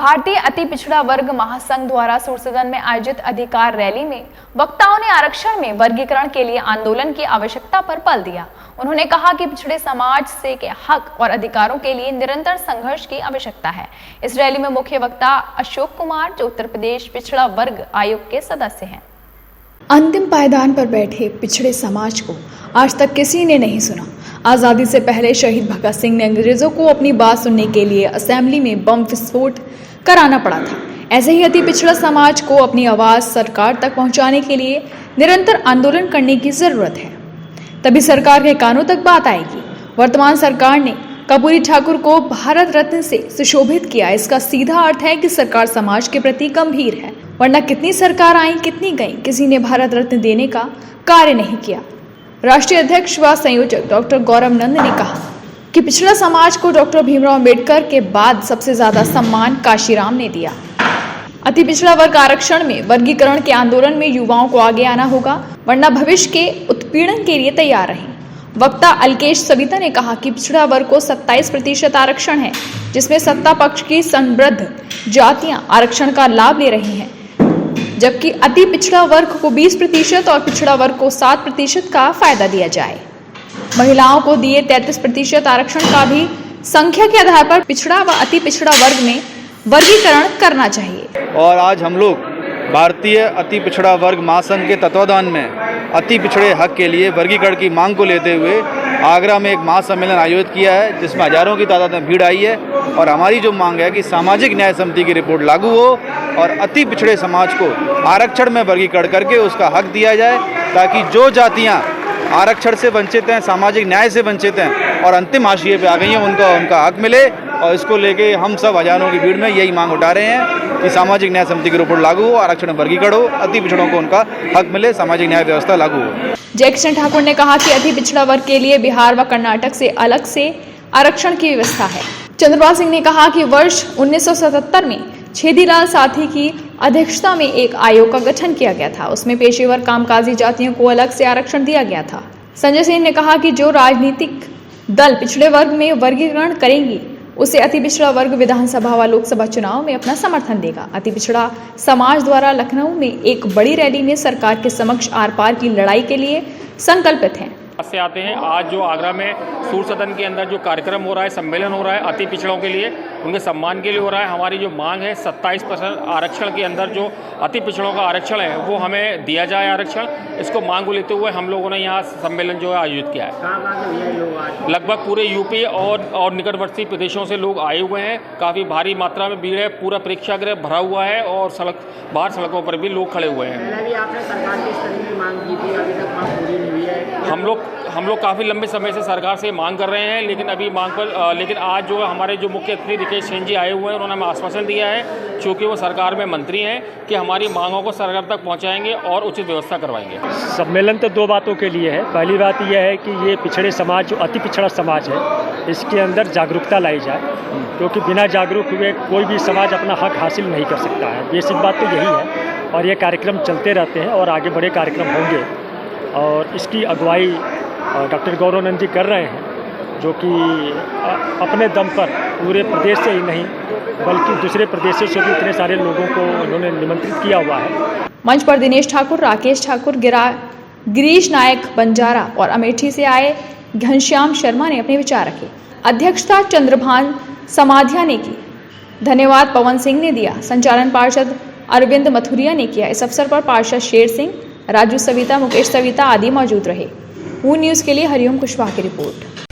भारतीय अति पिछड़ा वर्ग महासंघ द्वारा सुरसदन में आयोजित अधिकार रैली में वक्ताओं ने आरक्षण में वर्गीकरण के लिए आंदोलन की आवश्यकता पर बल दिया। उन्होंने कहा कि पिछड़े समाज से के हक और अधिकारों के लिए निरंतर संघर्ष की आवश्यकता है। इस रैली में मुख्य वक्ता अशोक कुमार, जो उत्तर प्रदेश पिछड़ा वर्ग आयोग के सदस्य हैं। अंतिम पायदान पर बैठे पिछड़े समाज को आज तक किसी ने नहीं सुना। आज़ादी से पहले शहीद भगत सिंह ने अंग्रेजों को अपनी बात सुनने के लिए असेंबली में बम विस्फोट कराना पड़ा था। ऐसे ही अति पिछड़ा समाज को अपनी आवाज़ सरकार तक पहुंचाने के लिए निरंतर आंदोलन करने की जरूरत है, तभी सरकार के कानों तक बात आएगी। वर्तमान सरकार ने कर्पूरी ठाकुर को भारत रत्न से सुशोभित किया। इसका सीधा अर्थ है कि सरकार समाज के प्रति गंभीर है, वरना कितनी सरकार आई कितनी गई, किसी ने भारत रत्न देने का कार्य नहीं किया। राष्ट्रीय अध्यक्ष व संयोजक डॉक्टर गौरव नंद ने कहा कि पिछड़ा समाज को डॉक्टर भीमराव अम्बेडकर के बाद सबसे ज्यादा सम्मान काशीराम ने दिया। अति पिछड़ा वर्ग आरक्षण में वर्गीकरण के आंदोलन में युवाओं को आगे आना होगा, वरना भविष्य के उत्पीड़न के लिए तैयार रहें। वक्ता अलकेश सविता ने कहा कि पिछड़ा वर्ग को 27% आरक्षण है, जिसमें सत्ता पक्ष की समृद्ध जातियां आरक्षण का लाभ ले रही हैं, जबकि अति पिछड़ा वर्ग को 20% और पिछड़ा वर्ग को 7% का फायदा दिया जाए। महिलाओं को दिए 33% आरक्षण का भी संख्या के आधार पर पिछड़ा व अति पिछड़ा वर्ग में वर्गीकरण करना चाहिए। और आज हम लोग भारतीय अति पिछड़ा वर्ग महासंघ के तत्वाधान में अति पिछड़े हक के लिए वर्गीकरण की मांग को लेते हुए आगरा में एक महासम्मेलन आयोजित किया है, जिसमें हजारों की तादाद में भीड़ आई है। और हमारी जो मांग है कि सामाजिक न्याय समिति की रिपोर्ट लागू हो और अति पिछड़े समाज को आरक्षण में वर्गीकरण करके उसका हक दिया जाए, ताकि जो जातियां आरक्षण से वंचित हैं, सामाजिक न्याय से वंचित हैं और अंतिम हाशिए पे आ गई हैं, उनका हक मिले। और इसको लेके हम सब हजारों की भीड़ में यही मांग उठा रहे हैं कि सामाजिक न्याय समिति की रिपोर्ट लागू हो, आरक्षण में वर्गीकरण हो, अति पिछड़ों को उनका हक मिले, सामाजिक न्याय व्यवस्था लागू हो। जयकिशन ठाकुर ने कहा कि अति पिछड़ा वर्ग के लिए बिहार व कर्नाटक से अलग से आरक्षण की व्यवस्था है। चंद्रपाल सिंह ने कहा कि वर्ष 1977 में छेदीलाल साथी की अध्यक्षता में एक आयोग का गठन किया गया था। उसमें पेशेवर कामकाजी जातियों को अलग से आरक्षण दिया गया था। संजय सिंह ने कहा कि जो राजनीतिक दल पिछड़े वर्ग में वर्गीकरण करेंगी, उसे अति पिछड़ा वर्ग विधानसभा व लोकसभा चुनाव में अपना समर्थन देगा। अति पिछड़ा समाज द्वारा लखनऊ में एक बड़ी रैली में सरकार के समक्ष आर पार की लड़ाई के लिए संकल्पित हैं। से आते हैं। आज जो आगरा में सूर सदन के अंदर जो कार्यक्रम हो रहा है, सम्मेलन हो रहा है, अति पिछड़ों के लिए उनके सम्मान के लिए हो रहा है। हमारी जो मांग है 27% आरक्षण के अंदर जो अति पिछड़ों का आरक्षण है वो हमें दिया जाए आरक्षण। इसको मांग को लेते हुए हम लोगों ने यहाँ सम्मेलन जो है आयोजित किया है। लगभग पूरे यूपी और निकटवर्ती प्रदेशों से लोग आए हुए हैं। काफ़ी भारी मात्रा में भीड़ है, पूरा प्रेक्षागृह भरा हुआ है और बाहर सड़कों पर भी लोग खड़े हुए हैं। हम लोग काफ़ी लंबे समय से सरकार से मांग कर रहे हैं, लेकिन अभी लेकिन आज जो हमारे जो मुख्य अतिथि रिकेश सेन जी आए हुए हैं, उन्होंने हमें आश्वासन दिया है, चूँकि वो सरकार में मंत्री हैं, कि हमारी मांगों को सरकार तक पहुंचाएंगे और उचित व्यवस्था करवाएंगे। सम्मेलन तो दो बातों के लिए है। पहली बात यह है कि ये पिछड़े समाज, जो अति पिछड़ा समाज है, इसके अंदर जागरूकता लाई जाए, क्योंकि बिना जागरूक हुए कोई भी समाज अपना हक हासिल नहीं कर सकता है। बेसिक बात तो यही है और ये कार्यक्रम चलते रहते हैं और आगे बड़े कार्यक्रम होंगे और इसकी अगुवाई डॉक्टर गौरव नंद जी कर रहे हैं, जो कि अपने दम पर पूरे प्रदेश से ही नहीं बल्कि दूसरे प्रदेशों से भी इतने सारे लोगों को उन्होंने निमंत्रित किया हुआ है। मंच पर दिनेश ठाकुर, राकेश ठाकुर, गिरीश नायक बंजारा और अमेठी से आए घनश्याम शर्मा ने अपने विचार रखे। अध्यक्षता चंद्रभान समाधिया ने की। धन्यवाद पवन सिंह ने दिया। संचालन पार्षद अरविंद मथुरिया ने किया। इस अवसर पर पार्षद शेर सिंह, राजू सविता, मुकेश सविता आदि मौजूद रहे। न्यूज़ के लिए हरिओम कुशवाहा की रिपोर्ट।